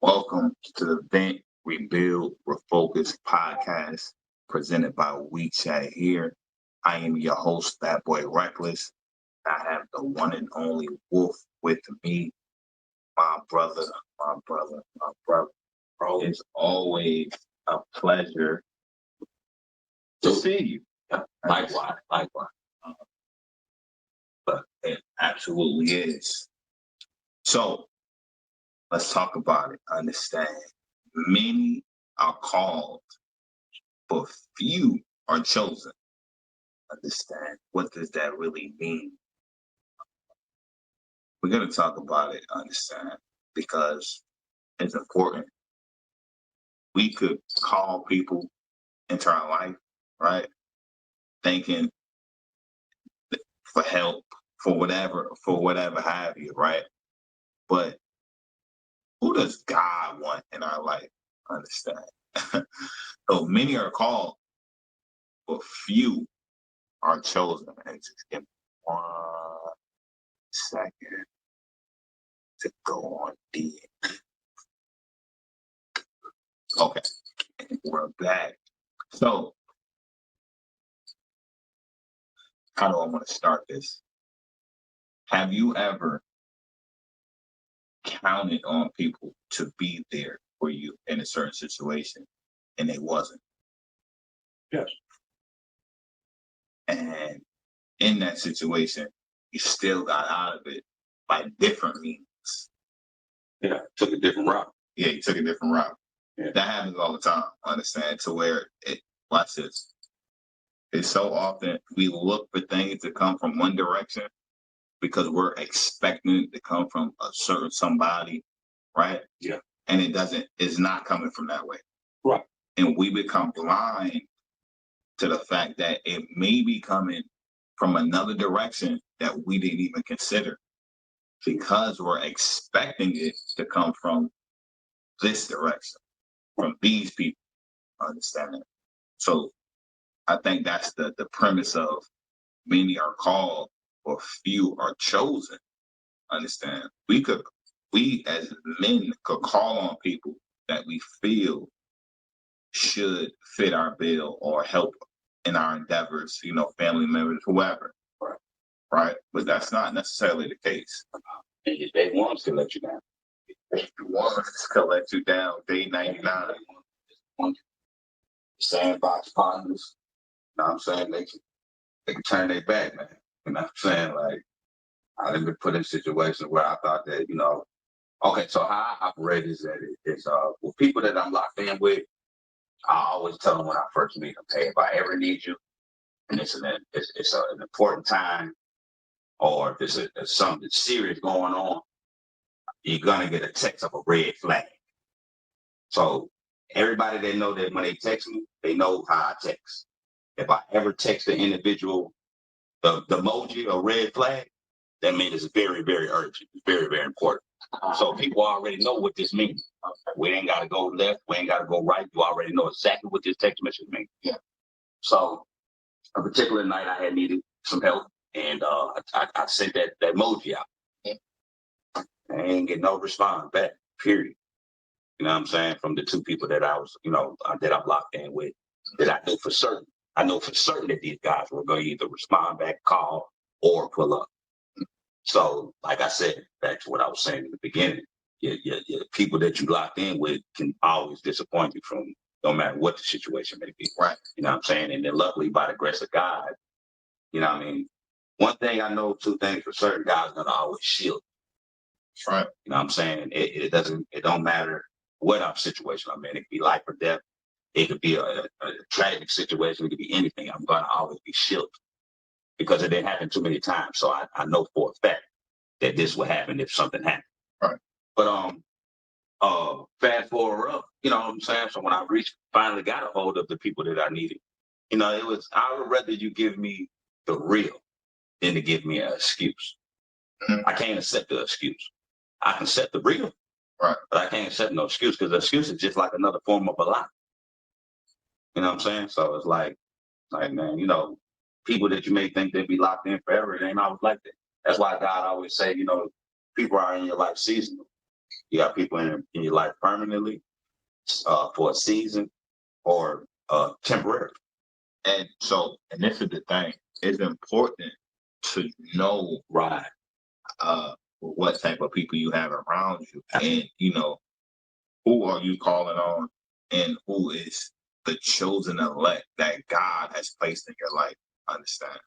Welcome to the Vent, Rebuild, Refocus podcast presented by WeChat here. I am your host, That Boy Reckless. I have the one and only Wolf with me, my brother, my brother. Bro, it's always a pleasure to see you. Likewise. Uh, But it absolutely is. So let's talk about it. Understand. Many are called, but few are chosen. Understand. What does that really mean? We're going to talk about it, understand, because it's important. We could call people into our life, right? Thinking for help, for whatever have you, right? But who does God want in our life? Understand. So many are called, but few are chosen. And just give me 1 second to go on D. Okay, we're back. So, how do I want to start this? Have you ever counted on people to be there for you in a certain situation and they wasn't? Yes. And in that situation, you still got out of it by different means. Yeah. Took a different route. Yeah, you took a different route. Yeah. That happens all the time, understand, to where watch this. It's so often we look for things to come from one direction because we're expecting it to come from a certain somebody, right? Yeah. And it's not coming from that way. Right. And we become blind to the fact that it may be coming from another direction that we didn't even consider because we're expecting it to come from this direction, from these people, understand that? So I think that's the premise of many are called or few are chosen. Understand? We as men could call on people that we feel should fit our bill or help in our endeavors, family members, whoever. Right? But that's not necessarily the case. And they want to let you down. They want to let you down day 99. Sandbox partners. You know what I'm saying? They can turn their back, man. You know what I'm saying? Like, I've been put in situations where I thought that, okay, so how I operate is that with people that I'm locked in with, I always tell them when I first meet them, hey, if I ever need you, and it's an important time, or if there's something serious going on, you're gonna get a text of a red flag. So everybody that know that when they text me, they know how I text. If I ever text the individual the emoji or red flag, that means it's very, very urgent. It's very, very important. So people already know what this means. We ain't got to go left. We ain't got to go right. You already know exactly what this text message means. Yeah. So a particular night I had needed some help, and I sent that emoji out. Yeah. I ain't get no response back, period. You know what I'm saying? From the two people that I was, that I'm locked in with, that I know for certain. I know for certain that these guys were going to either respond back, call, or pull up. So, like I said, back to what I was saying in the beginning, your people that you locked in with can always disappoint you from no matter what the situation may be. Right. You know what I'm saying? And then luckily, by the grace of God, you know what I mean? One thing I know, two things for certain, God's going to always shield. That's right. You know what I'm saying? It don't matter what situation I'm in. It could be life or death. It could be a tragic situation. It could be anything. I'm going to always be shielded because it didn't happen too many times. So I know for a fact that this would happen if something happened. Right. But fast forward up, you know what I'm saying? So when I finally got a hold of the people that I needed, I would rather you give me the real than to give me an excuse. Mhm. I can't accept the excuse. I can accept the real, Right. but I can't accept no excuse because the excuse is just like another form of a lie. You know what I'm saying? So it's like man, people that you may think they'd be locked in forever, it ain't always like that. That's why God always say, people are in your life seasonal. You got people in your life permanently, for a season, or temporary. And so, and this is the thing, it's important to know Right. what type of people you have around you, and who are you calling on, and who is the chosen elect that God has placed in your life. Understand?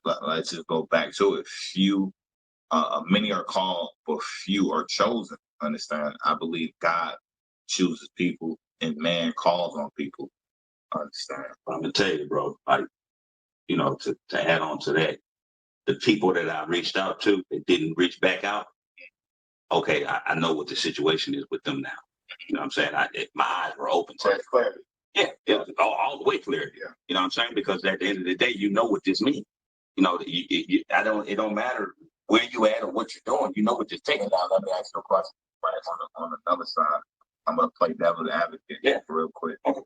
Let's just go back to it. Many are called, but few are chosen. Understand? I believe God chooses people, and man calls on people. Understand? I'm gonna tell you, bro. Like, to add on to that, the people that I reached out to that didn't reach back out. Okay, I know what the situation is with them now. You know what I'm saying? My eyes were open to That's clarity. Yeah, yeah, all the way clear. Yeah. You know what I'm saying? Because at the end of the day, you know what this means. It don't matter where you at or what you're doing. You know what this taking. Now, let me ask you a question. Right on another side, I'm gonna play devil's advocate real quick. Okay.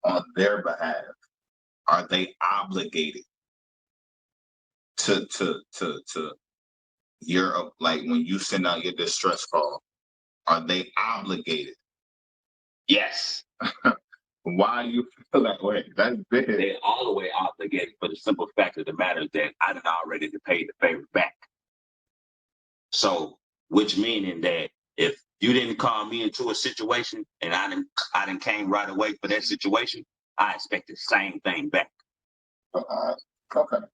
On their behalf, are they obligated to your, like, when you send out your distress call? Are they obligated? Yes. Why do you feel that way? That's big. They're all the way obligated for the simple fact of the matter is that I done already paid the favor back. So, which meaning that if you didn't call me into a situation and I didn't came right away for that situation, I expect the same thing back. Okay.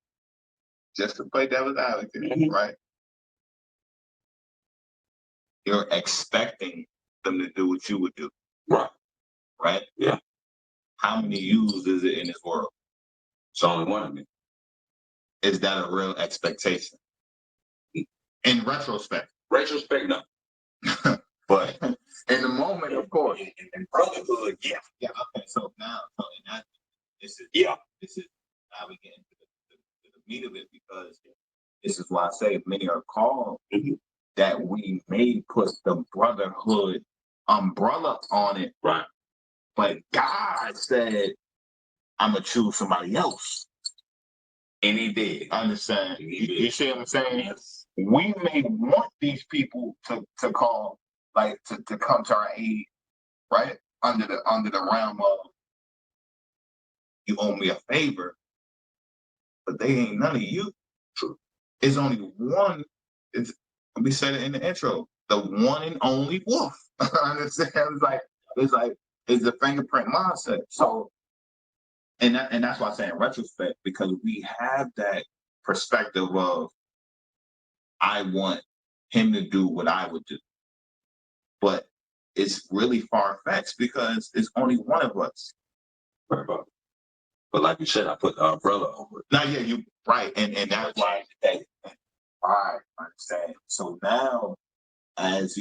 Just to play devil's advocate, right? You're expecting them to do what you would do. Right. Right? Yeah. How many yous is it in this world? It's only one of me. Is that a real expectation? In retrospect. Retrospect, no. But in the moment, of course. In brotherhood, yeah. Yeah, okay. So now, this is how we get into the meat of it, because this is why I say many are called, that we may put the brotherhood umbrella on it. Right. But God said, I'm going to choose somebody else. And he did. Understand? You see what I'm saying? Yes. We may want these people to call, like, to come to our aid, right? Under the realm of, you owe me a favor, but they ain't none of you. True. It's only one. We said it in the intro. The one and only wolf. Understand? It's the fingerprint mindset. So, and that's why I say in retrospect, because we have that perspective of, I want him to do what I would do, but it's really far fetched because it's only one of us. Right, but like you said, I put the umbrella over it. Now, yeah, you right, and that's why. All right, I understand. So now, as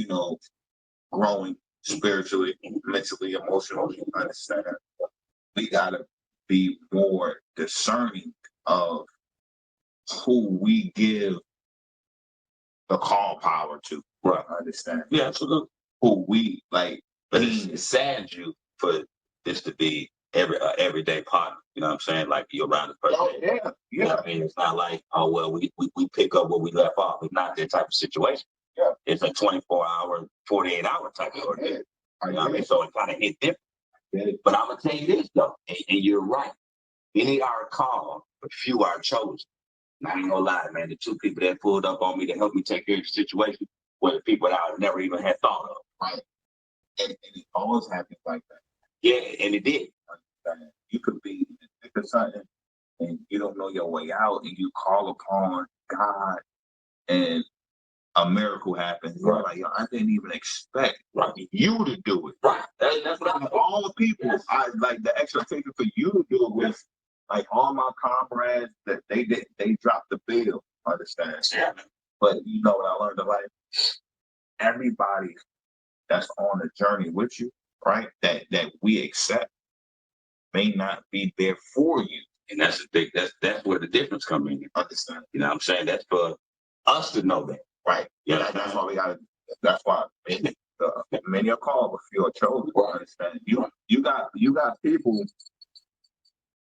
growing spiritually, mentally, emotionally, understand, we gotta be more discerning of who we give the call power to. Right. Understand? Yeah, absolutely. Who we like. But it saddens you for this to be everyday partner. You know what I'm saying? Like, you're around the person. Oh, yeah. You know what I mean? It's not like, oh, well, we pick up where we left off. It's not that type of situation. Yeah. It's a 24-hour, 48-hour type of ordeal. You know what I mean? So it kind of hit different. But I'm going to tell you this, though, and you're right. Many are called, but few are chosen. And I ain't gonna lie, man, the two people that pulled up on me to help me take care of the situation were the people that I never even had thought of. Right. And it always happens like that. Yeah, and it did. You could be in the thick of something and you don't know your way out, and you call upon God, and a miracle happens. Right. You're like, yo, I didn't even expect you to do it. Right. That's what of all the people, I like the expectation for you to do it with, like, all my comrades that they dropped the bill. Understand? Yeah. But you know what I learned in life? Everybody that's on the journey with you, right? That we accept may not be there for you. And that's that's where the difference comes in. Understand? You know what I'm saying? That's for us to know that. Right. Yeah. That's why we gotta. That's why many are called, but few are chosen. Right. Understand? You got people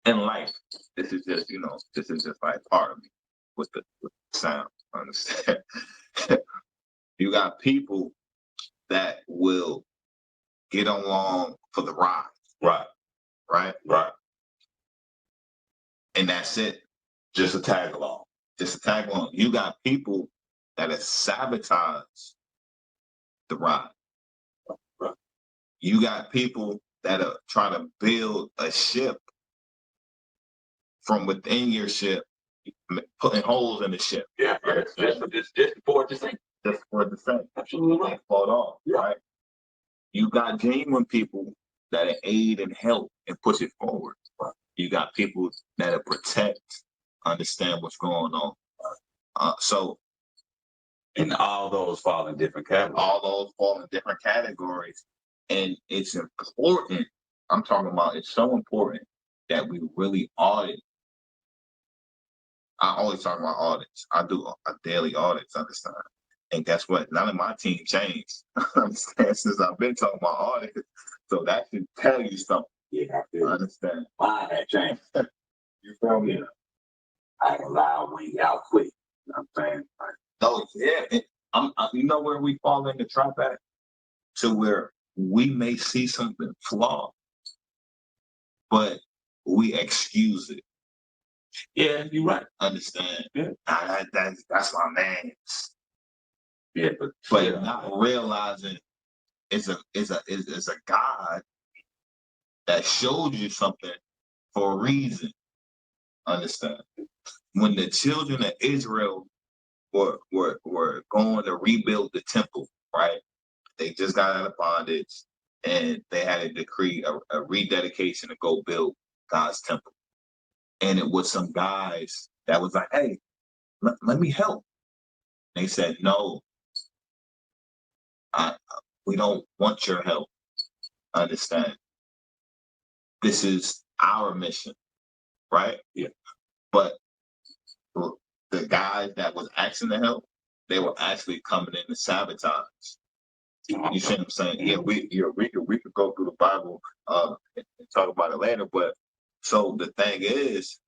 in life. This is just like part of me with the sound. Understand? You got people that will get along for the ride. Right. Right? Right. And that's it. Just a tag along. Just a tag along. You got people that have sabotaged the ride. Right. You got people that are trying to build a ship from within your ship, putting holes in the ship. Yeah. Just for it to sink. Just for it to sink. Absolutely right. Fall off. Yeah. Right? You got genuine people that aid and help and push it forward. Right. You got people that protect, understand what's going on. So, and all those fall in different categories. All those fall in different categories, and it's important. I'm talking about it's so important that we really audit. I always talk about audits. I do a daily audits, understand? And guess what? None of my team changed. Understand? Since I've been talking about audits, so that should tell you something. Yeah, I feel understand. Mine had changed. You feel me? Yeah. I ain't gonna lie, I wing out quick. You know what I'm saying? Oh yeah. You know where we fall in the trap at? To where we may see something flawed, but we excuse it. Yeah, you're right. Understand? Yeah. That's my man. Yeah, but not realizing it's a God that showed you something for a reason. Understand? When the children of Israel were going to rebuild the temple, right? They just got out of bondage and they had a decree, a rededication to go build God's temple. And it was some guys that was like, hey, let me help. They said, no, we don't want your help. Understand? This is our mission, right? Yeah. But the guys that was asking to help, they were actually coming in to sabotage. You see what I'm saying? Yeah, we could go through the Bible and talk about it later. But so the thing is,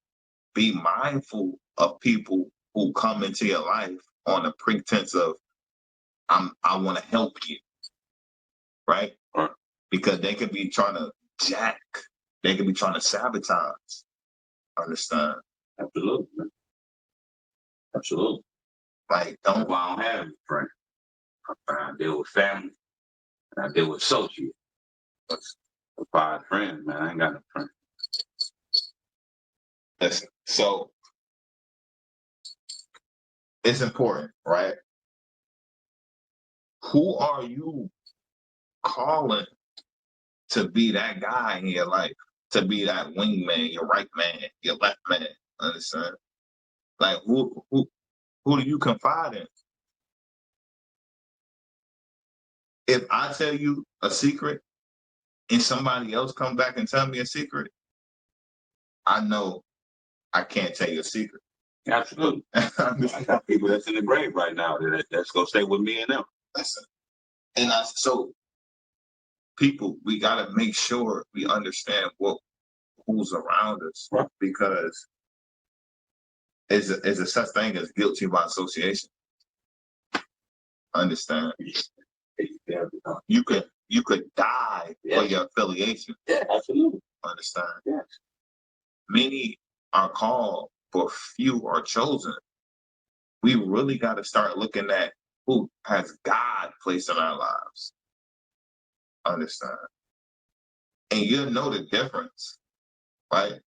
be mindful of people who come into your life on the pretense of I want to help you, right? Right? Because they could be trying to jack, they could be trying to sabotage. Understand? Absolutely. Absolutely. Like, That's why I don't have any friends. I deal with family and I deal with associates. But as far as friends, man, I ain't got no friends. Listen, so it's important, right? Who are you calling to be that guy in your life? To be that wingman, your right man, your left man. Understand? Like who do you confide in? If I tell you a secret and somebody else come back and tell me a secret, I know I can't tell you a secret. Absolutely. I got people that's in the grave right now that's gonna stay with me and them. Listen, and so people, we gotta make sure we understand who's around us, right? Because is a such thing as guilty by association. Understand? You could die for your affiliation. Yeah, absolutely. Understand? Yes. Many are called, but few are chosen. We really got to start looking at who has God placed in our lives. Understand? And you'll know the difference, right?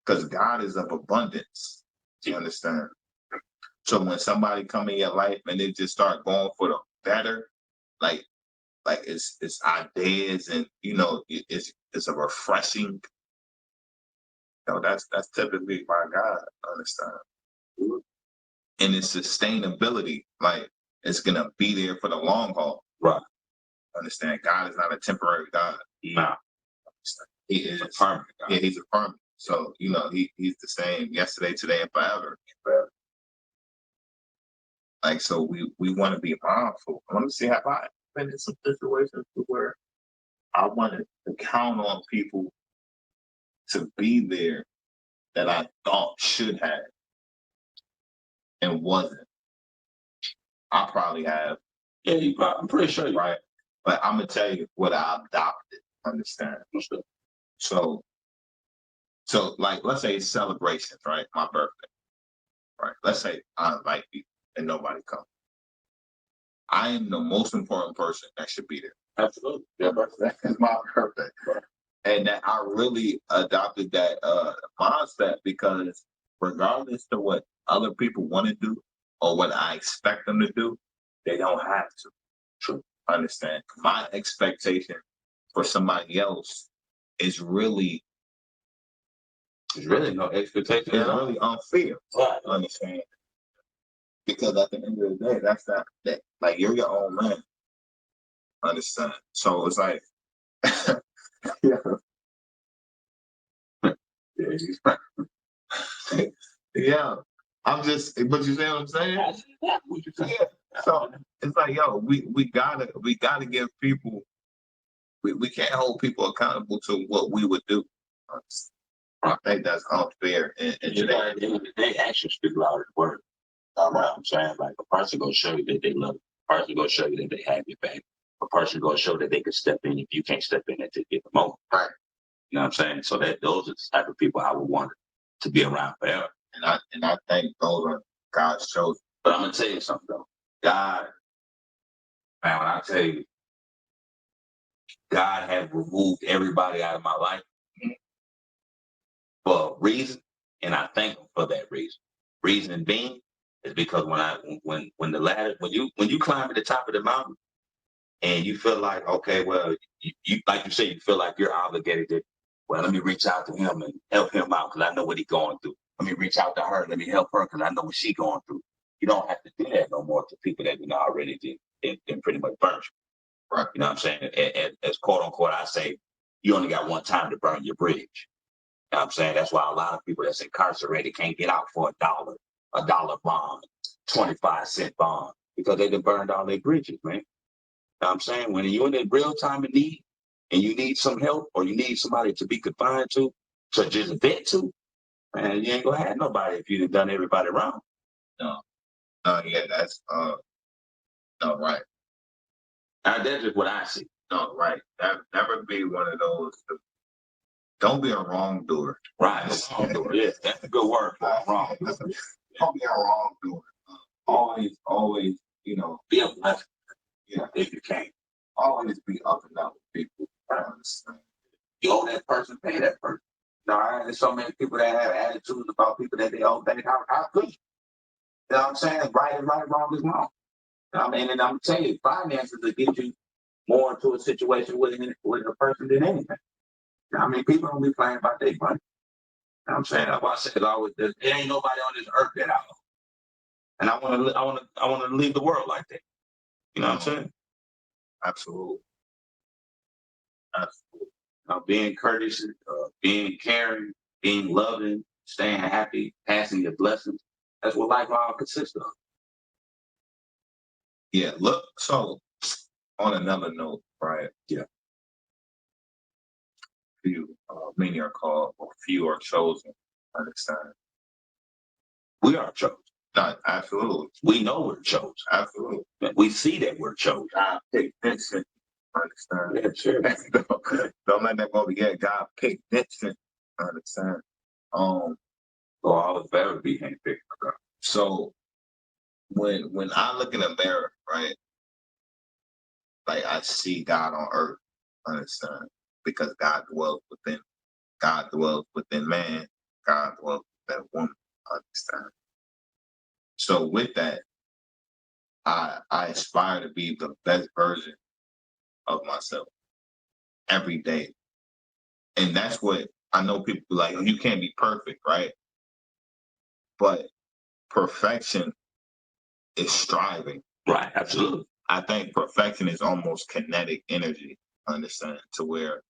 Because God is of abundance. Do you understand? So when somebody come in your life and they just start going for the better, like it's ideas and it's a refreshing. That's typically by God. Understand? And it's sustainability. Like it's gonna be there for the long haul. Right. Understand? God is not a temporary God. Nah. He is a permanent God. Yeah, he's a permanent. So he's the same yesterday, today, and forever. Like so, we want to be mindful. I want to see how I've been in some situations where I wanted to count on people to be there that I thought should have and wasn't. I probably have. Yeah, I'm pretty sure you're right. But I'm gonna tell you what I adopted. Understand? So, like, let's say celebrations, right? My birthday, right? Let's say I invite you and nobody comes. I am the most important person that should be there. Absolutely. Yeah, but that's my birthday. Right. And that I really adopted that mindset because regardless of what other people want to do or what I expect them to do, they don't have to. True. Understand? My expectation for somebody else is really There's really no expectation is at all. really unfair. Right. Understand? Because at the end of the day, that's not that like you're your own man. Understand? So it's like yeah. Yeah. I'm just but you see what I'm saying? What you saying? Yeah. So it's like, yo, we gotta give people we can't hold people accountable to what we would do. I think that's unfair and You know, at the end of the day, actions speak louder than words. You know what I'm saying? Like a person gonna show you that they love you. A person gonna show you that they have your back. A person gonna show that they can step in if you can't step in at the moment. right. You know what I'm saying? So that those are the type of people I would want to be around forever. And I think those are God's chosen. But I'm gonna tell you something though. God, man, when I tell you, God has removed everybody out of my life for a reason, and I thank Him for that reason. Reason being is because when the ladder when you climb to the top of the mountain and you feel like okay, well, you like you say you feel like you're obligated to. Well, let me reach out to him and help him out because I know what he's going through. Let me reach out to her. Let me help her because I know what she's going through. You don't have to do that no more to people that you know already did and pretty much burn you. Right. You know what I'm saying? As quote unquote, I say, you only got one time to burn your bridge. You know what I'm saying? That's why a lot of people that's incarcerated can't get out for a dollar bond, 25-cent bond, because they done burned all their bridges, man. You know what I'm saying? When you're in that real time of need and you need some help or you need somebody to be confined to just vent to, man, you ain't gonna have nobody if you've done everybody wrong. No. Yeah, that's no right. That's just what I see. No, right. That never be one of those don't be a wrongdoer. Right. Wrongdoer. Yeah, that's a good word for it. Wrong. Don't be a wrongdoer. Always, you know, Be a blessing. Yeah. If you can. Always be up and down with people. I understand. You owe that person, pay that person. No, there's so many people that have attitudes about people that they owe. How could you? You know what I'm saying? Right is right, wrong is wrong. You know what I mean? And I'm telling you, finances will get you more into a situation with a person than anything. You know what I mean? People don't be playing about their money. You know what I'm saying? That's why I said always, there ain't nobody on this earth that I owe. And I want to leave the world like that. You know what I'm saying? Absolutely. Absolutely. Being courteous, being caring, being loving, staying happy, passing your blessings. That's what life all consists of. Yeah. Look. So, on another note, right? Yeah. Few, many are called, or few are chosen. Understand? We are chosen. No, absolutely. We know we're chosen. Absolutely. We see that we're chosen. God picked Vincent. Understand? Yeah, sure. Don't let that go. Yeah, God picked Vincent. Understand? So I would forever be handpicked. So when I look in the mirror, right, like I see God on earth. Understand? Because God dwells within man. God dwells within woman. Understand? So with that, I aspire to be the best version of myself every day. And that's what I know people be like, you can't be perfect, right? But perfection is striving. Right, absolutely. I think perfection is almost kinetic energy, understand, to where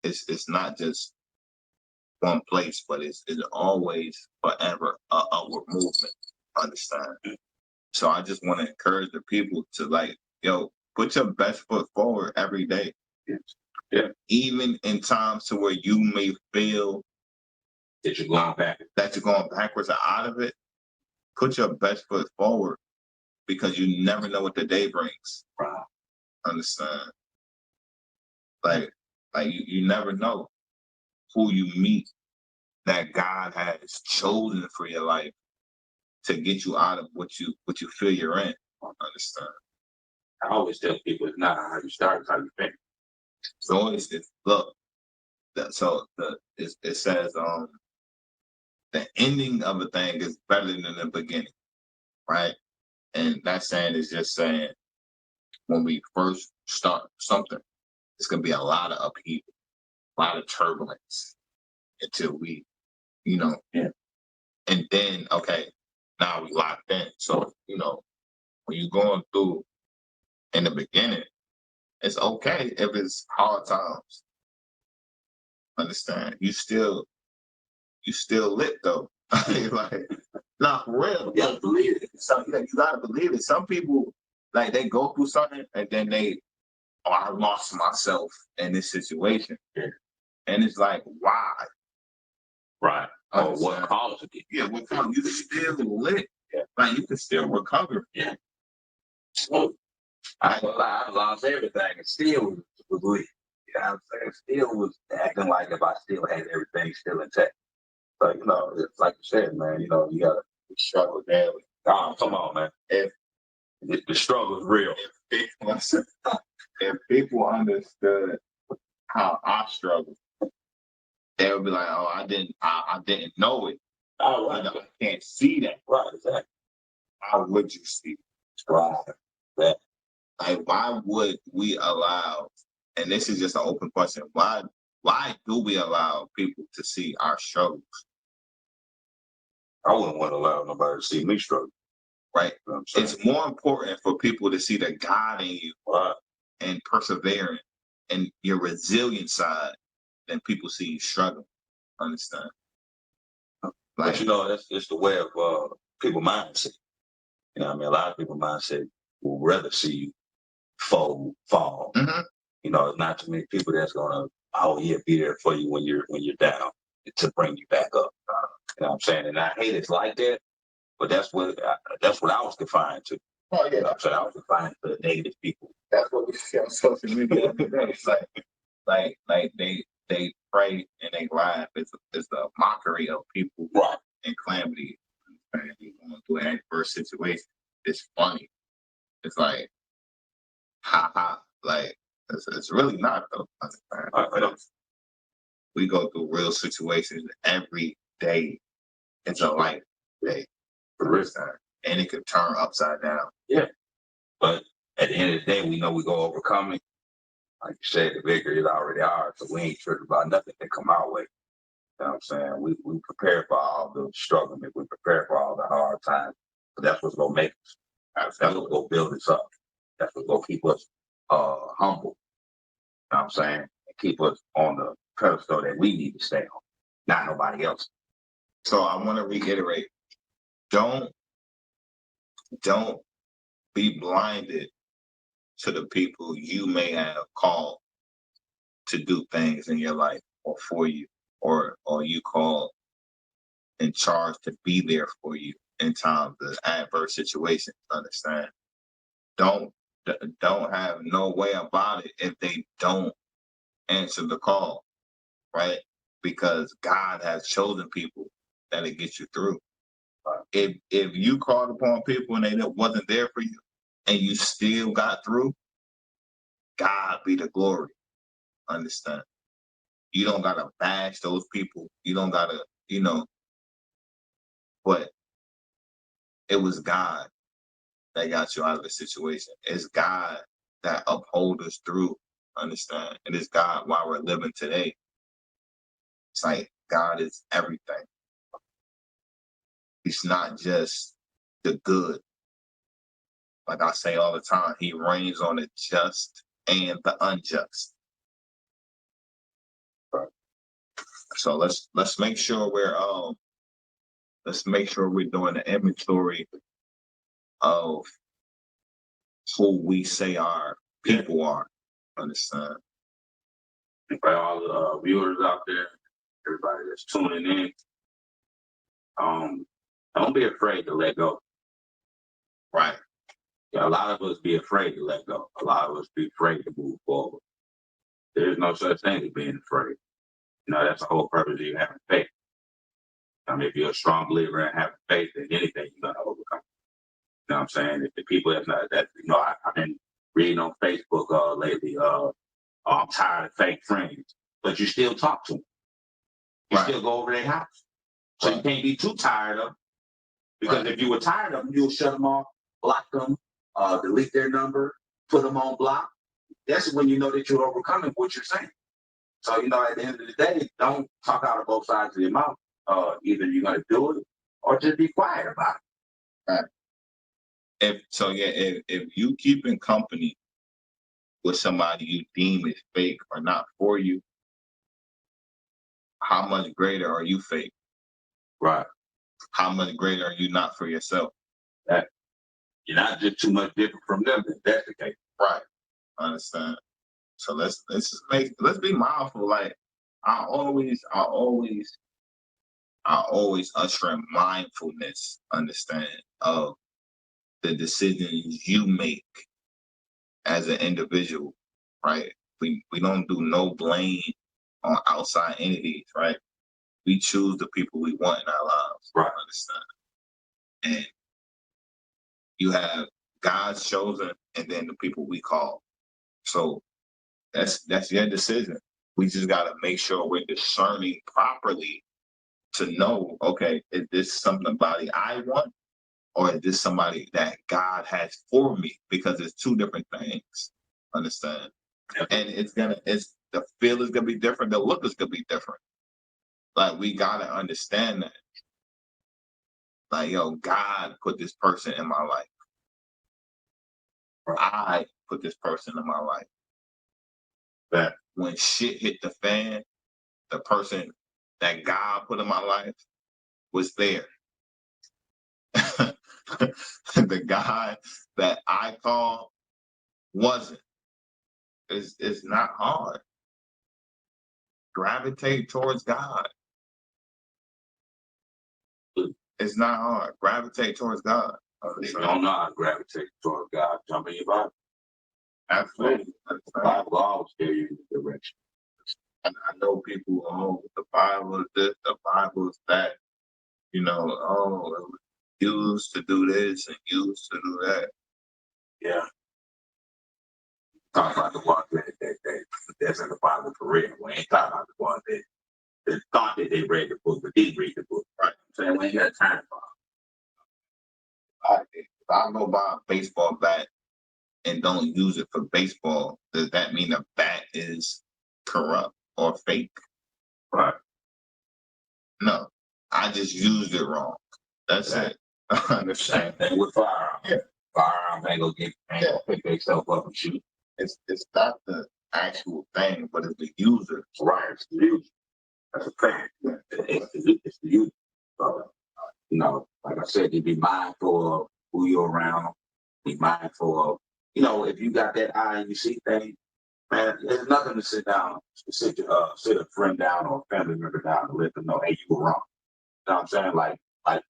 it's not just one place, but it's always forever a upward movement, understand. So I just want to encourage the people to like, yo, put your best foot forward every day. Yeah. Even in times to where you may feel that you're going backwards or out of it, put your best foot forward because you never know what the day brings. Right. Understand? Like you never know who you meet that God has chosen for your life to get you out of what you feel you're in. Understand? I always tell people it's not how you start, it's how you finish. So look. It says the ending of a thing is better than the beginning, right? And that saying is just saying when we first start something, it's gonna be a lot of upheaval, a lot of turbulence until we, Yeah. And then now we locked in. So when you're going through in the beginning, it's okay if it's hard times. Understand? You still lit though. Like, not for real. You gotta believe it. You gotta believe it. Some people they go through something and then I lost myself in this situation. Yeah. And it's like, why? Right. Or what caused it? Yeah, what caused you still lit. Yeah. Like you can still recover. Yeah. So I ain't gonna lie, I lost everything and still was lit. You know what I'm saying? Still was acting like if I still had everything still intact. So, it's like you said, man, you gotta struggle daily. Oh, come on, man. If the struggle is real. If people understood how I struggle, they would be like, "Oh, I didn't know it. Oh, right. I can't see that. Right, exactly. How would you see it? Right. That. Like, why would we allow? And this is just an open question. Why do we allow people to see our struggles? I wouldn't want to allow nobody to see me struggle. Right. You know what I'm saying? It's more important for people to see the God in you and persevering and your resilient side than people see you struggle. Understand? But it's the way of people mindset. You know what I mean? A lot of people mindset will rather see you fall. Mm-hmm. It's not too many people that's gonna, be there for you when you're down to bring you back up. You know what I'm saying? And I hate it's like that, but that's what I was confined to. Oh yeah. You know what I'm saying? I was confined to negative people. That's what we see on social media. It's like they pray and they laugh. It's a mockery of people in calamity. And you're going through an adverse situation. It's funny. It's like, ha ha. Like, it's really not, though. We go through real situations every day. It's a life day. For real time. And it could turn upside down. Yeah. But at the end of the day, we know we go overcome it. Like you said, the victory is already ours, so we ain't tripping about nothing that come our way. You know what I'm saying? We prepare for all the struggle, we prepare for all the hard times. But that's what's gonna make us. That's what's gonna build us up. That's what's gonna keep us humble. You know what I'm saying? And keep us on the pedestal that we need to stay on, not nobody else. So I want to reiterate: don't be blinded to the people you may have called to do things in your life or for you, or you call in charge to be there for you in times of adverse situations. Understand? Don't have no way about it if they don't answer the call, right? Because God has chosen people that'll get you through. If you called upon people and they wasn't there for you, and you still got through, God be the glory. Understand? You don't gotta bash those people. You don't gotta, but it was God that got you out of the situation. It's God that uphold us through. Understand? And it's God while we're living today. It's like God is everything. He's not just the good. Like I say all the time, he reigns on the just and the unjust. So let's make sure we're doing the inventory of who we say our people are. Understand? For all the viewers out there, everybody that's tuning in, don't be afraid to let go. Right. Yeah, a lot of us be afraid to let go. A lot of us be afraid to move forward. There's no such thing as being afraid. That's the whole purpose of you having faith. I mean, if you're a strong believer and having faith in anything, you're gonna overcome. You know what I'm saying? If the people that's not that, I've been reading on Facebook lately. Oh, I'm tired of fake friends, but you still talk to them. You Right. still go over their house, so you can't be too tired of them. Because if you were tired of them, you'll shut them off, block them, delete their number, put them on block. That's when you know that you're overcoming what you're saying. So, at the end of the day, don't talk out of both sides of your mouth. Either you're going to do it or just be quiet about it. Right. If you keep in company with somebody you deem is fake or not for you, how much greater are you fake? Right. How much greater are you not for yourself? That you're not just too much different from them. If that's the case. Right. I understand. So let's be mindful. Like I always usher in mindfulness, understand, of the decisions you make as an individual, right? We don't do no blame on outside entities, right? We choose the people we want in our lives. Right. Understand? And you have God's chosen and then the people we call. So that's your decision. We just gotta make sure we're discerning properly to know, okay, is this somebody I want or is this somebody that God has for me? Because it's two different things. Understand? And it's the feel is gonna be different, the look is gonna be different. Like we gotta understand that. Like, yo, God put this person in my life. Or I put this person in my life. That when shit hit the fan, the person that God put in my life was there. The guy that I call wasn't. It's not hard. Gravitate towards God. It's not hard. Gravitate towards God. If you don't know how to gravitate towards God, jump in your Bible. Absolutely. The Bible always tell you the direction. And I know people, oh, the Bible is this, the Bible is that. Oh, it was used to do this and used to do that. Yeah. Talk about the ones that's in the Bible for real. We ain't talking about the ones that thought that they read the book but didn't read the book. Right. So we ain't got time for If I go buy a baseball bat and don't use it for baseball, does that mean the bat is corrupt or fake? Right. No. I just used it wrong. That's it. I understand. Same thing with firearms. Yeah. Firearms ain't gonna pick themselves up and shoot. It's not the actual thing, but it's the user. Right. It's the user. That's a fact. It's the user. Like I said, you be mindful of who you're around. Be mindful of, if you got that eye and you see things, man, there's nothing to sit a friend down or a family member down and let them know, hey, you were wrong. You know what I'm saying? Like my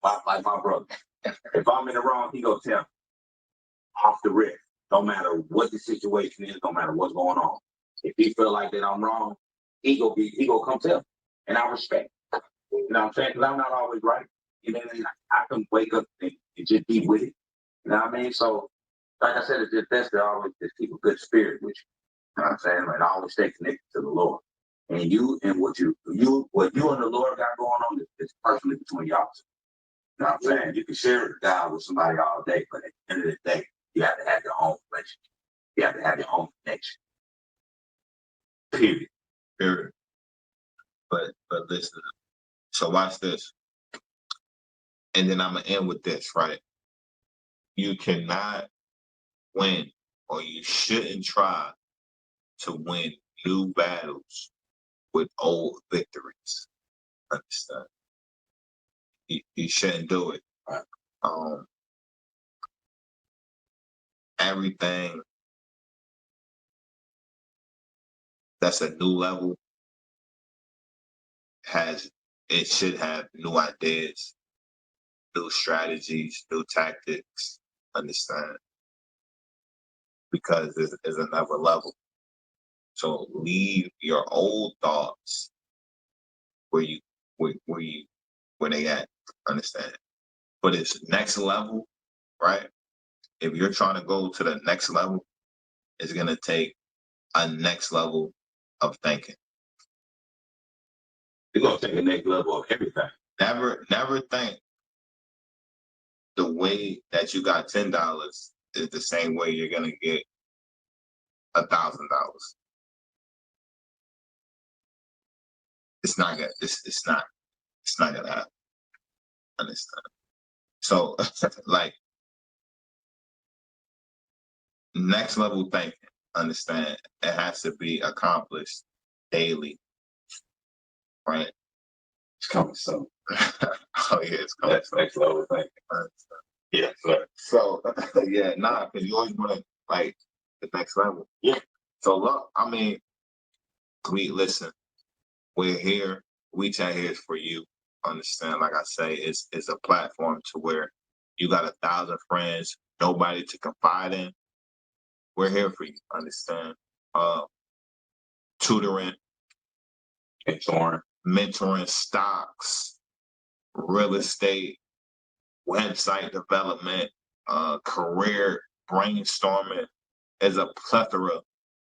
brother. If I'm in the wrong, he gonna tell me off the rip. No matter what the situation is, no matter what's going on. If he feel like that I'm wrong, he gonna come tell me. And I respect. You know what I'm saying? Because I'm not always right. I can wake up and just be with it. You know what I mean? So, like I said, it's just best to always just keep a good spirit with you. You know what I'm saying? Like always stay connected to the Lord. And you and what you and the Lord got going on is personally between y'all. You know what I'm saying? You can share God with somebody all day, but at the end of the day, you have to have your own relationship. You have to have your own connection. Period. Period. But listen. So watch this. And then I'm gonna end with this, right? You cannot win, or you shouldn't try to win new battles with old victories. Understand? You shouldn't do it. Right. Everything that's a new level should have new ideas, new strategies, new tactics. Understand? because there's another level. So leave your old thoughts where you where they at. Understand? But it's next level, right? If you're trying to go to the next level, it's gonna take a next level of thinking. You're gonna take a next level of everything. Never think the way that you got $10 is the same way you're gonna get $1,000. It's not gonna. It's not. It's not gonna happen. Understand? So, like, next level thinking. Understand? It has to be accomplished daily, right? It's coming soon. Oh yeah, it's coming. That's next level thinking. Yeah, sir. So yeah, because you always want to like the next level. Yeah. So look, I mean, listen. We're here. We chat here is for you. Understand? Like I say, it's a platform to where you got 1,000 friends, nobody to confide in. We're here for you. Understand? Tutoring, mentoring, stocks, real estate, website development, career brainstorming. There's a plethora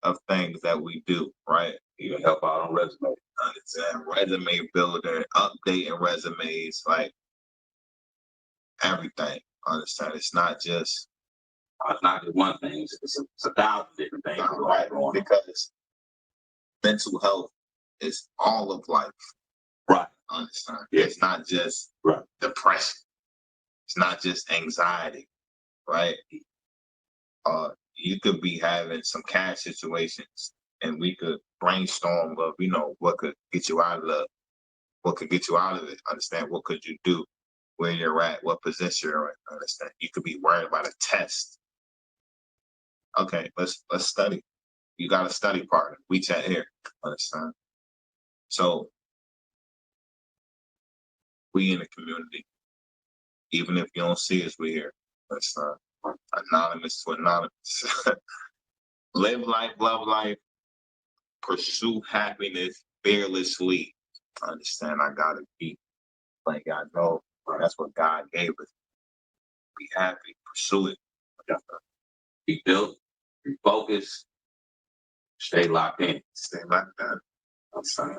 of things that we do, right? Even help out on resume. Understand? Resume builder, updating resumes, like everything. Understand? It's not just one thing. It's 1,000 different things. right, because mental health is all of life. Right. Understand? Yeah. It's not just right. depression. It's not just anxiety, right? You could be having some cash situations, and we could brainstorm of what could get you out of it. Understand? What could you do? Where you're at? What position you're in? Understand? You could be worried about a test. Okay, let's study. You got a study partner. We chat here. Understand? So we in the community. Even if you don't see us, we here. Understand? Anonymous to anonymous. Live life, love life, pursue happiness fearlessly. Understand? I gotta be like I know. That's what God gave us. Be happy, pursue it. Be built, refocus, stay locked in. Stay like that. I'm sorry.